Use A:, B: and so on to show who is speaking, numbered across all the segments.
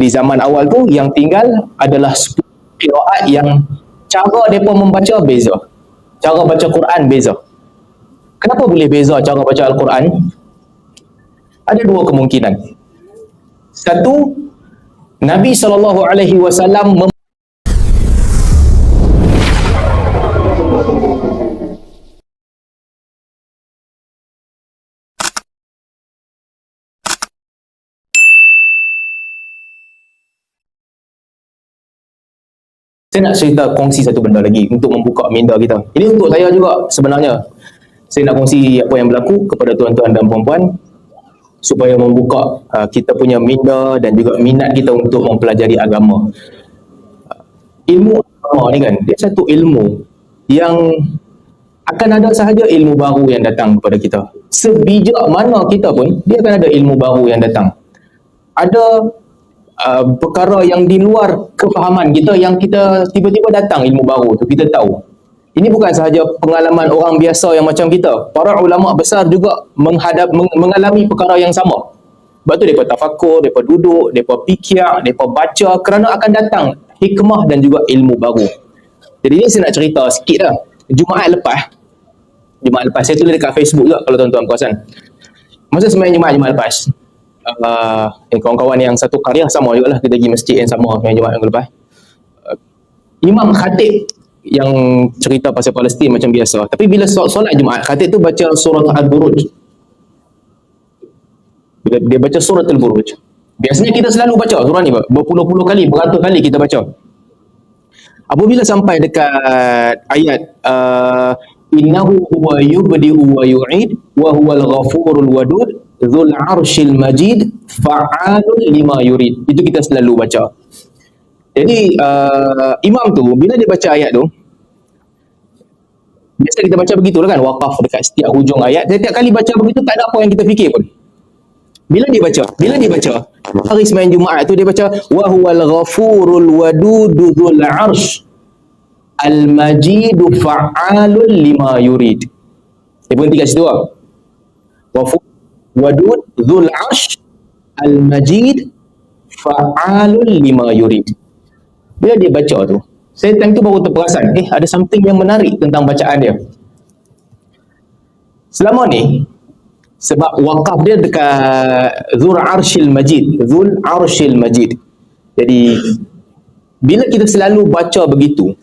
A: di zaman awal tu yang tinggal adalah 10 qiraat yang cara mereka membaca beza. Cara baca Quran beza. Kenapa boleh beza cara baca Al-Quran? Ada dua kemungkinan. Satu, Nabi SAW Saya nak cerita kongsi satu benda lagi untuk membuka minda kita. Ini untuk saya juga sebenarnya. Saya nak kongsi apa yang berlaku kepada tuan-tuan dan puan-puan supaya membuka kita punya minda dan juga minat kita untuk mempelajari agama. Ilmu agama ni kan, dia satu ilmu yang akan ada sahaja ilmu baru yang datang kepada kita. Sebijak mana kita pun, dia akan ada ilmu baru yang datang. Ada perkara yang di luar kefahaman kita yang kita tiba-tiba datang ilmu baru tu, kita tahu. Ini bukan sahaja pengalaman orang biasa yang macam kita. Para ulama besar juga mengalami perkara yang sama. Sebab tu mereka tafakur, mereka duduk, mereka fikir, mereka baca kerana akan datang hikmah dan juga ilmu baru. Jadi ni saya nak cerita sikit lah. Jumaat lepas saya tulis dekat Facebook juga kalau tuan-tuan perasan. Masa sembahyang Jumaat lepas, kawan-kawan yang satu karya sama juga lah, kita pergi masjid yang sama yang Jumaat yang lepas. Imam khatib yang cerita pasal Palestin macam biasa, tapi bila solat Jumaat, khatib tu baca surah Al-Buruj. Bila dia baca surah Al-Buruj, biasanya kita selalu baca surah ni berpuluh-puluh kali, beratus kali kita baca. Apabila sampai dekat ayat innahu huwa yubdi'u wa yu'id wa huwal ghafurul wadud dzul arsyil majid fa'alun lima yurid, itu kita selalu baca. Jadi imam tu bila dia baca ayat tu, biasa kita baca begitulah kan, waqaf dekat setiap hujung ayat. Setiap kali baca begitu tak ada apa yang kita fikir pun. Bila dia baca hari sembahyang Jumaat tu, dia baca wa huwal ghafurul wadud dzul arsh al majid fa'alun lima yurid. Dia berhenti kat situ lah. Ghafur wadud dzul arsh al majid fa'alun lima yurid. Bila dia baca tu, saya time tu baru terperasan, ada something yang menarik tentang bacaan dia. Selama ni, sebab wakaf dia dekat Dzul Arsyil Majid. Jadi, bila kita selalu baca begitu,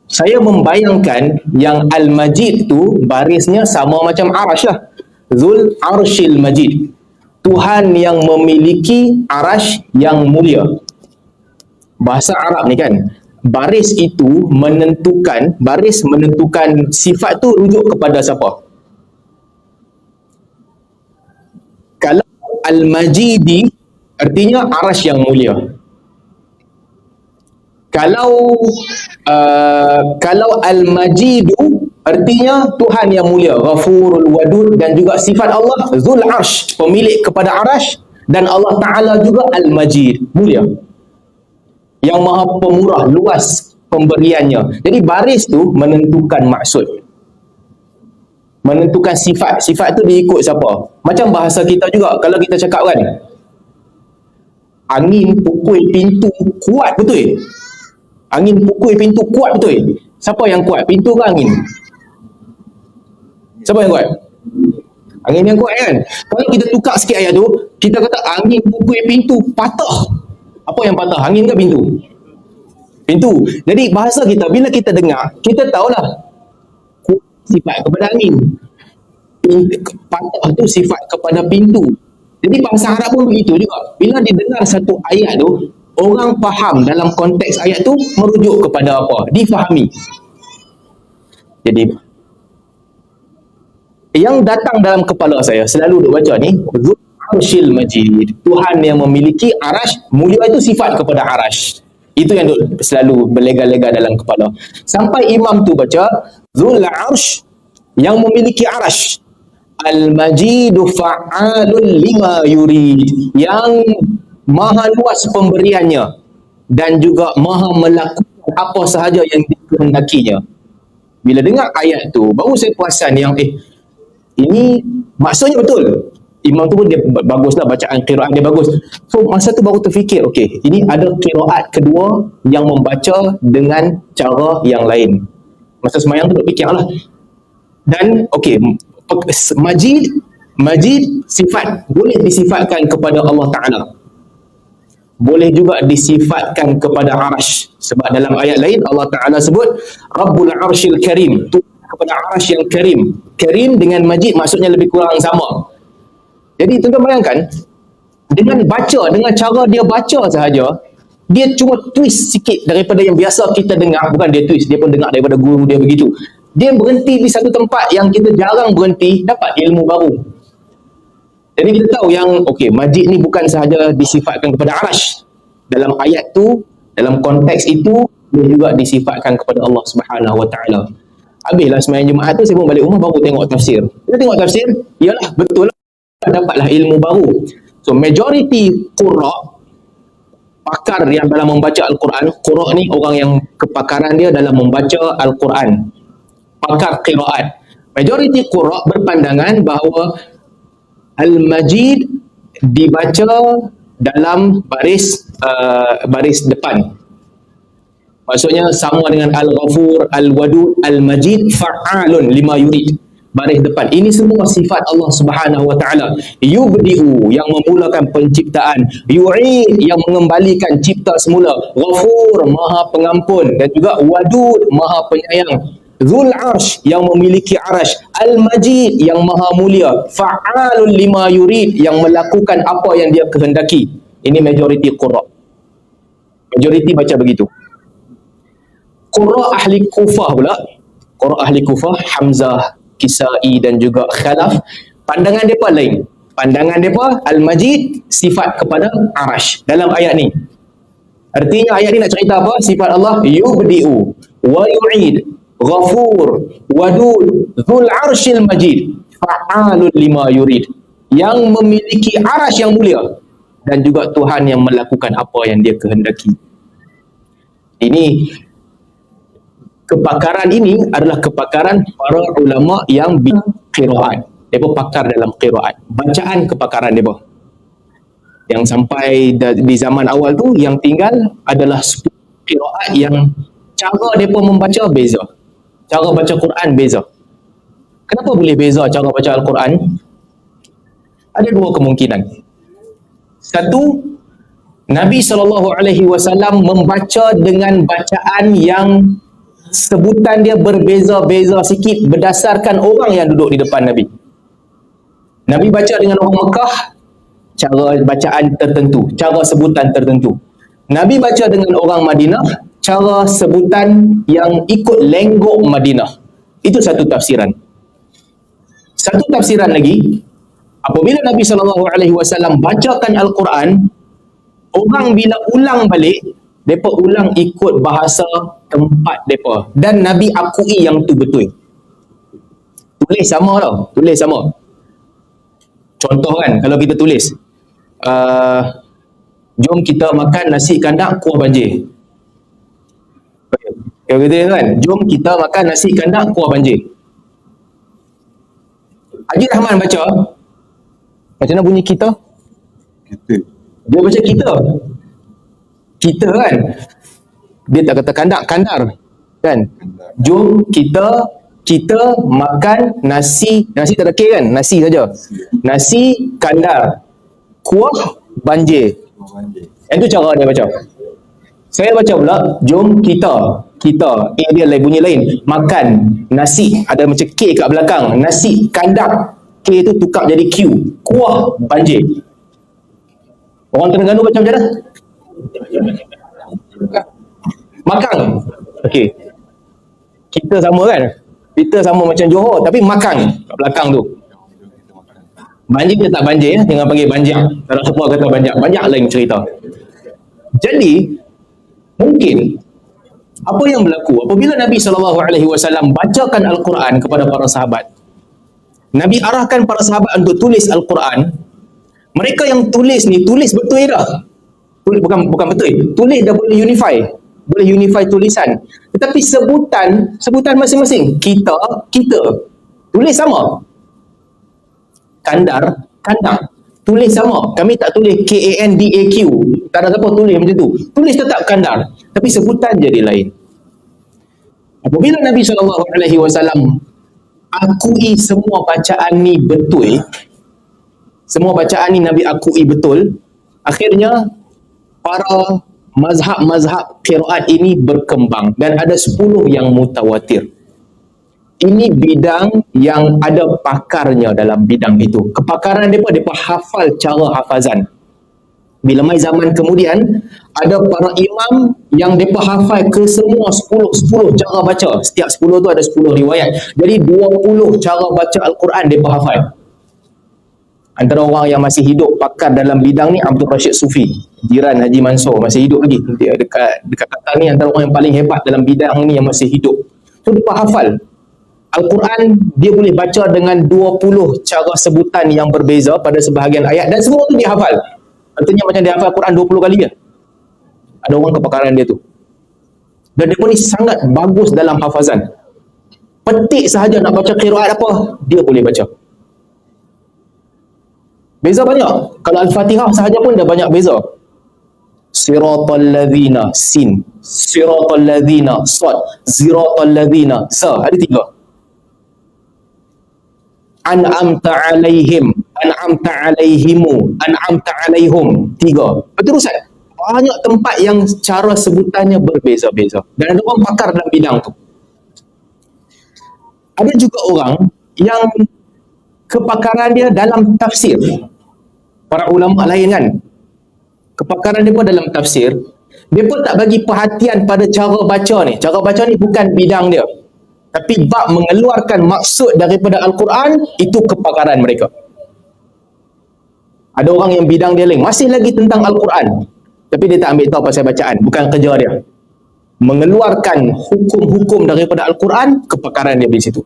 A: saya membayangkan yang Al-Majid tu barisnya sama macam Arash lah. Dzul Arsyil Majid. Tuhan yang memiliki arash yang mulia. Bahasa Arab ni kan, baris menentukan sifat tu rujuk kepada siapa. Kalau Al-Majidi artinya arash yang mulia. Kalau Al-Majidu artinya Tuhan yang mulia, Ghafurul Wadud, dan juga sifat Allah Dzul Arsh, pemilik kepada arash, dan Allah Ta'ala juga Al-Majid, mulia, yang maha pemurah, luas pemberiannya. Jadi baris tu menentukan maksud, menentukan sifat. Sifat tu diikut siapa. Macam bahasa kita juga, kalau kita cakap kan, angin pukul pintu kuat betul. Angin pukul pintu kuat betul. Siapa yang kuat? Pintu ke angin? Siapa yang kuat? Angin yang kuat kan? Kalau kita tukar sikit ayat tu, kita kata angin pukul pintu patah. Apa yang patah? Angin ke pintu? Pintu. Jadi bahasa kita, bila kita dengar, kita tahulah sifat kepada angin. Patah tu sifat kepada pintu. Jadi bahasa Arab pun begitu juga. Bila didengar satu ayat tu, orang faham dalam konteks ayat tu merujuk kepada apa? Difahami. Jadi yang datang dalam kepala saya selalu duk baca ni, Dzul Arsyil Majid, Tuhan yang memiliki arash mulia, itu sifat kepada arash. Itu yang selalu berlega-lega dalam kepala. Sampai imam tu baca Dzul Arsh yang memiliki arash, Al-Majidu fa'alun lima yurid, yang maha luas pemberiannya dan juga maha melakukan apa sahaja yang dikehendakinya. Bila dengar ayat tu, baru saya perasan yang ini maksudnya betul. imam tu pun dia bagus lah, bacaan qiraat dia bagus. So masa tu baru terfikir, okey, ini ada qiraat kedua yang membaca dengan cara yang lain. Masa semayang tu duk fikir lah. Dan okey, Majid sifat boleh disifatkan kepada Allah Ta'ala, boleh juga disifatkan kepada Arash. Sebab dalam ayat lain Allah Ta'ala sebut Rabbul Arshil Karim, kepada Arash yang Karim. Karim dengan Majid maksudnya lebih kurang sama. Jadi tuan-tuan bayangkan, dengan baca, dengan cara dia baca sahaja, dia cuma twist sikit daripada yang biasa kita dengar. Bukan dia twist, dia pun dengar daripada guru dia begitu. Dia berhenti di satu tempat yang kita jarang berhenti, dapat ilmu baru. Jadi kita tahu yang okey, Majid ni bukan sahaja disifatkan kepada Arash. Dalam ayat tu, dalam konteks itu, dia juga disifatkan kepada Allah Subhanahu Wa Taala. Habislah sembahyang Jumaat tu, saya pun balik rumah baru tengok tafsir. Kita tengok tafsir, iyalah betul lah, dapatlah ilmu baru. So majority qurra, pakar yang dalam membaca Al-Quran, qurra ni orang yang kepakaran dia dalam membaca Al-Quran, pakar qiraat. Majority qurra berpandangan bahawa Al-Majid dibaca dalam baris depan. Maksudnya sama dengan Al-Ghafur, Al-Wadud, Al-Majid, Fa'alun lima yurid. Baris depan. Ini semua sifat Allah Subhanahu Wa Taala. Yubdi'u, yang memulakan penciptaan. Yu'id, yang mengembalikan cipta semula. Ghafur, maha pengampun. Dan juga Wadud, maha penyayang. Dzul Arsh, yang memiliki arash. Al-Majid, yang maha mulia. Fa'alun lima yurid, yang melakukan apa yang dia kehendaki. Ini majority qurra. Majority baca begitu. Qurra ahli Kufah pula, qurra ahli Kufah, Hamzah, Kisai dan juga Khalaf, pandangan mereka lain. Pandangan mereka Al-Majid sifat kepada Arash dalam ayat ni. Artinya ayat ni nak cerita apa? Sifat Allah yubdi'u wa yu'id, Ghafur, Wadud, Dzul Arshil Majid, Fa'alun lima yurid, yang memiliki Arash yang mulia, dan juga Tuhan yang melakukan apa yang dia kehendaki. Ini kepakaran ini adalah kepakaran para ulama yang qiraat. Mereka pakar dalam qiraat. Bacaan kepakaran mereka. Yang sampai di zaman awal tu, yang tinggal adalah 10 qiraat yang cara mereka membaca beza. Cara baca Quran beza. Kenapa boleh beza cara baca Al-Quran? Ada dua kemungkinan. Satu, Nabi SAW membaca dengan bacaan yang sebutan dia berbeza-beza sikit berdasarkan orang yang duduk di depan Nabi. Nabi baca dengan orang Mekah, cara bacaan tertentu, cara sebutan tertentu. Nabi baca dengan orang Madinah, cara sebutan yang ikut lenggok Madinah. Itu satu tafsiran. Satu tafsiran lagi, apabila Nabi SAW bacakan Al-Quran, orang bila ulang balik, mereka ulang ikut bahasa tempat mereka. Dan Nabi akui yang tu betul. Tulis sama tau. Tulis sama. Contoh kan, kalau kita tulis, jom kita makan nasi kandar kuah banjir. Kalau kita kan, jom kita makan nasi kandar kuah banjir. Haji Rahman baca, macam mana bunyi kita? Kita. Dia baca kita. Kita kan, dia tak kata kandar kan. Jom kita makan nasi tak ada K kan, nasi saja. Nasi kandar kuah banjir. Itu cara dia baca. Saya baca pula, jom kita dia lain, bunyi lain. Makan nasi, ada macam K kat belakang, nasi kandar, K tu tukar jadi Q, kuah banjir. Orang Terengganu baca macam mana? Makan. Okey. Kita sama kan? Kita sama macam Johor tapi makan kat belakang tu. Banjir dia tak banjir, jangan panggil banjir. Kalau siapa kata banjir, banjir lain cerita. Jadi mungkin apa yang berlaku apabila Nabi SAW bacakan Al-Quran kepada para sahabat, Nabi arahkan para sahabat untuk tulis Al-Quran. Mereka yang tulis ni, tulis betul dah. Bukan betul. Tulis dah boleh unify tulisan. Tetapi sebutan masing-masing. Kita tulis sama. Kandar kandang. Tulis sama. Kami tak tulis KANDAQ. Tak ada siapa tulis macam tu. Tulis tetap kandang. Tapi sebutan jadi lain. Apabila Nabi SAW akui semua bacaan ni betul, semua bacaan ni Nabi akui betul, akhirnya para mazhab-mazhab qiraat ini berkembang dan ada 10 yang mutawatir. Ini bidang yang ada pakarnya dalam bidang itu. Kepakaran mereka hafal cara hafazan. Bila mai zaman kemudian, ada para imam yang mereka hafal ke semua 10 cara baca. Setiap 10 tu ada 10 riwayat. Jadi 20 cara baca Al-Quran mereka hafal. Antara orang yang masih hidup pakar dalam bidang ni Abdul Rashid Sufi, jiran Haji Mansur, masih hidup lagi. Dia dekat Qatar ni antara orang yang paling hebat dalam bidang ni yang masih hidup. So dia hafal Al-Quran, dia boleh baca dengan 20 cara sebutan yang berbeza pada sebahagian ayat dan semua tu dia hafal. Artinya macam dia hafal Al-Quran 20 kali je. Ada orang kepakaran dia tu. Dan dia pun ni sangat bagus dalam hafazan. Petik sahaja nak baca qiraat apa, dia boleh baca. Beza banyak. Kalau Al-Fatihah sahaja pun dah banyak beza. Siratal ladzina sin, siratal ladzina sad, siratal ladzina sa. Ada 3. An'amta alaihim, an'amta alaihimu, an'amta alaihum. 3. Berterusan. Banyak tempat yang cara sebutannya berbeza-beza. Dan ada orang pakar dalam bidang tu. Ada juga orang yang kepakaran dia dalam tafsir. Para ulama lain kan, kepakaran dia pun dalam tafsir. Dia pun tak bagi perhatian pada cara baca ni. Cara baca ni bukan bidang dia. Tapi bab mengeluarkan maksud daripada Al-Quran, itu kepakaran mereka. Ada orang yang bidang dia lain, masih lagi tentang Al-Quran, tapi dia tak ambil tahu pasal bacaan, bukan kerja dia. Mengeluarkan hukum-hukum daripada Al-Quran, kepakaran dia di situ.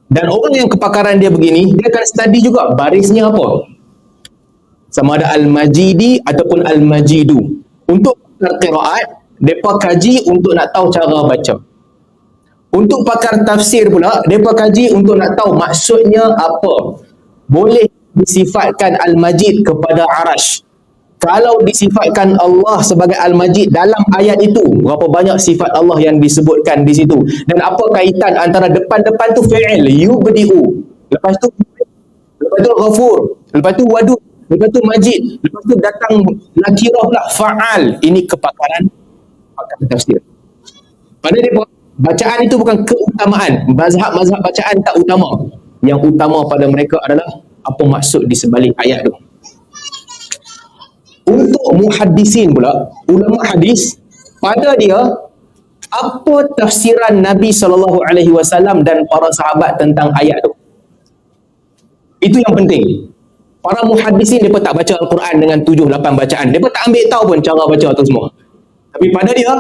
A: Dan orang yang kepakaran dia begini, dia akan study juga barisnya apa. Sama ada Al-Majidi ataupun Al-Majidu. Untuk qiraat, mereka kaji untuk nak tahu cara baca. Untuk pakar tafsir pula, mereka kaji untuk nak tahu maksudnya apa. Boleh disifatkan Al-Majid kepada Arash. Kalau disifatkan Allah sebagai Al-Majid dalam ayat itu, berapa banyak sifat Allah yang disebutkan di situ. Dan apa kaitan antara depan-depan tu fi'il, yubdi'u. Lepas tu Ghafur. Lepas tu Wadud. Lepas tu Majid. Lepas tu datang nakirah pula, fa'al. Ini kepakaran pakar tafsir. Pada dia bacaan itu bukan keutamaan. Mazhab-mazhab bacaan tak utama. Yang utama pada mereka adalah apa maksud di sebalik ayat tu. Untuk muhaddisin pula, ulama hadis, pada dia apa tafsiran Nabi SAW dan para sahabat tentang ayat tu. Itu yang penting. Para muhaddisin mereka tak baca Al-Quran dengan 7-8 bacaan. Mereka tak ambil tahu pun cara baca tu semua. Tapi pada dia,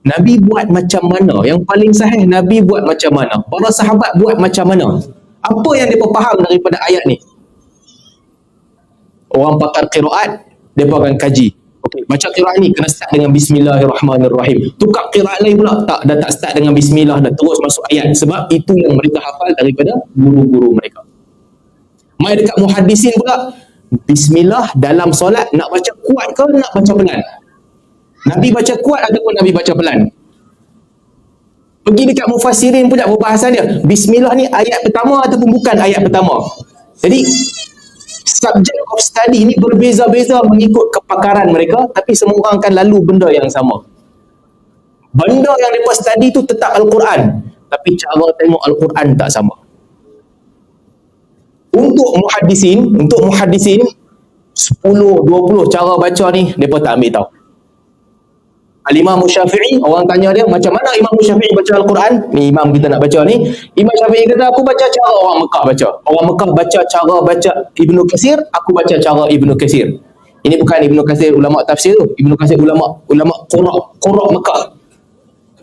A: Nabi buat macam mana? Yang paling sahih, Nabi buat macam mana? Para sahabat buat macam mana? Apa yang mereka faham daripada ayat ni? Orang pakar qiraat, mereka akan kaji. Okey, baca qiraat ni kena start dengan Bismillahirrahmanirrahim. Tukar qiraat lain pula, dah tak start dengan Bismillah, dah terus masuk ayat. Sebab itu yang mereka hafal daripada guru-guru mereka. Mai dekat muhaddisin pula, Bismillah dalam solat nak baca kuat ke nak baca pelan? Nabi baca kuat ataupun Nabi baca pelan? Pergi dekat mufassirin pula perbahasan dia. Bismillah ni ayat pertama ataupun bukan ayat pertama? Jadi subject of study ni berbeza-beza mengikut kepakaran mereka, tapi semua orang akan lalu benda yang sama. Benda yang mereka study tu tetap Al-Quran, tapi cara tengok Al-Quran tak sama. Untuk muhaddisin 10-20 cara baca ni mereka tak ambil tahu. Al-Imam Syafi'i, orang tanya dia macam mana Imam Syafi'i baca Al-Quran, ni imam kita nak baca ni. Imam Syafi'i kata, aku baca cara orang Mekah baca. Orang Mekah baca cara baca Ibnu Katsir, aku baca cara Ibnu Katsir. Ini bukan Ibnu Katsir ulama tafsir tu, Ibnu Katsir ulama qura Mekah.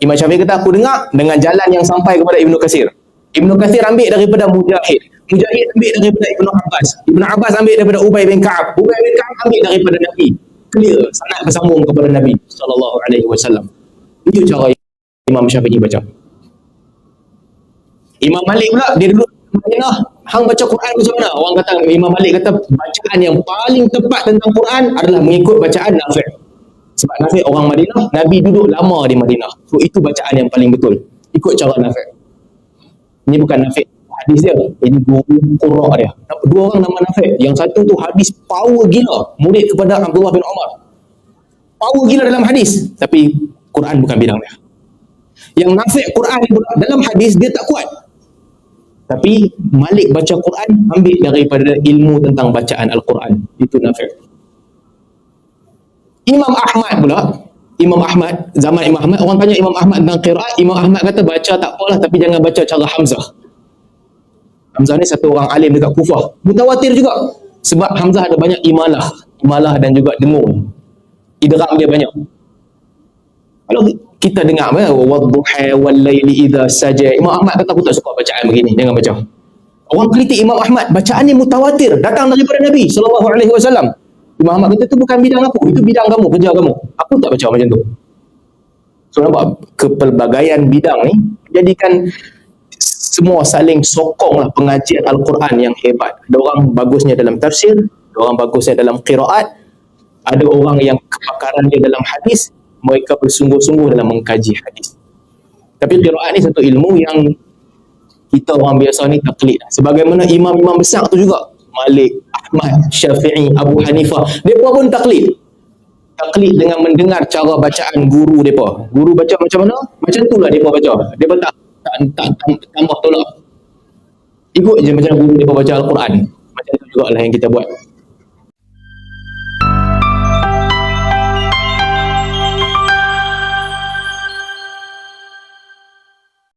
A: Imam Syafi'i kata, aku dengar dengan jalan yang sampai kepada Ibnu Katsir. Ibnu Katsir ambil daripada Mujahid ambil daripada Ibnu Abbas. Ibnu Abbas ambil daripada Ubay bin Ka'ab. Ubay bin Ka'ab ambil daripada Nabi. Clear, sanad bersambung kepada Nabi SAW. Itu cara Imam Syafi'i baca. Imam Malik pula, dia duduk di Madinah, hang baca Quran macam mana? Orang kata, Imam Malik kata bacaan yang paling tepat tentang Quran adalah mengikut bacaan Nafi'. Sebab Nafi' orang Madinah, Nabi duduk lama di Madinah. So itu bacaan yang paling betul. Ikut cara Nafi'. Ini bukan Nafi' hadis dia, ini guru Qurra dia. Dua orang nama Nafi'. Yang satu tu hadis power gila, murid kepada Abdullah bin Umar. Power gila dalam hadis, tapi Quran bukan bidang dia. Yang Nafi' Quran dalam hadis dia tak kuat. Tapi Malik baca Quran ambil daripada ilmu tentang bacaan Al-Quran. Itu Nafi'. Imam Ahmad pula, Imam Ahmad, zaman Imam Ahmad, orang tanya Imam Ahmad tentang qiraat, Imam Ahmad kata baca tak apalah tapi jangan baca cara Hamzah. Hamzah ni satu orang alim dekat Kufah. Mutawatir juga. Sebab Hamzah ada banyak imalah dan juga dengung. Idgham dia banyak. Kalau kita dengar wadduha wal laili idza saja, Imam Ahmad kata aku tak suka bacaan begini, jangan baca. Orang kritik Imam Ahmad, bacaan ni mutawatir, datang daripada Nabi sallallahu alaihi wasallam. Imam Ahmad kata itu bukan bidang aku, itu bidang kamu, kerja kamu. Aku tak baca macam tu. So nampak kepelbagaian bidang ni jadikan semua saling sokonglah pengajian Al-Quran yang hebat. Ada orang bagusnya dalam tafsir, ada orang bagusnya dalam qiraat, ada orang yang kepakaran dia dalam hadis, mereka bersungguh-sungguh dalam mengkaji hadis. Tapi qiraat ni satu ilmu yang kita orang biasa ni taklid. Sebagaimana imam-imam besar tu juga, Malik, Ahmad, Syafi'i, Abu Hanifah, mereka pun taklid. Taklid dengan mendengar cara bacaan guru mereka. Guru baca macam mana? Macam itulah mereka baca. Mereka tak tambah tolak. Ikut je macam guru mereka baca Al-Quran. Macam tu juga lah yang kita buat.